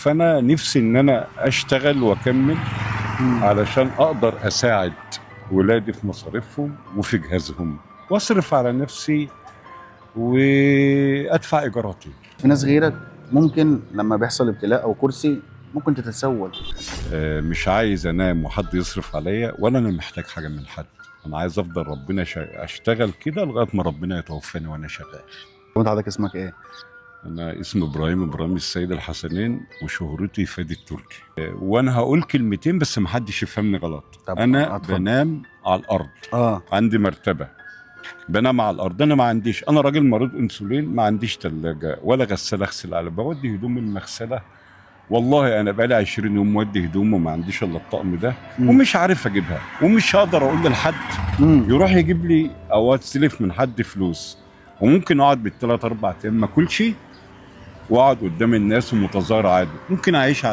فانا نفسي ان انا اشتغل واكمل علشان اقدر اساعد ولادي في مصاريفهم وفي جهازهم واصرف على نفسي وادفع ايجاراتي. في ناس غيرك ممكن لما بيحصل ابتلاء او كرسي ممكن تتسول. مش عايز انام وحد يصرف عليا ولا انا محتاج حاجه من حد. انا عايز افضل ربنا اشتغل كده لغايه ما ربنا يتوفاني وانا شغال. وانت حضرتك اسمك ايه؟ انا اسمي ابراهيم السيد الحسنين وشهرتي فادي التركي. وانا هقول كلمتين بس محدش يفهمني غلط. طب انا اتفضل. بنام على الارض. اه عندي مرتبه بنام على الارض. انا ما عنديش، انا راجل مريض انسولين، ما عنديش ثلاجه ولا غساله اغسل على، بودي هدوم المغسله. والله انا بقالي 20 يوم مودي هدوم وما عنديش الا الطقم ده ومش عارف اجيبها ومش هقدر اقول لحد يروح يجيب لي او استلف من حد فلوس. وممكن اقعد بالثلاث اربع ايام ما اكلش واقعد قدام الناس ومتظاهر عادي. ممكن اعيش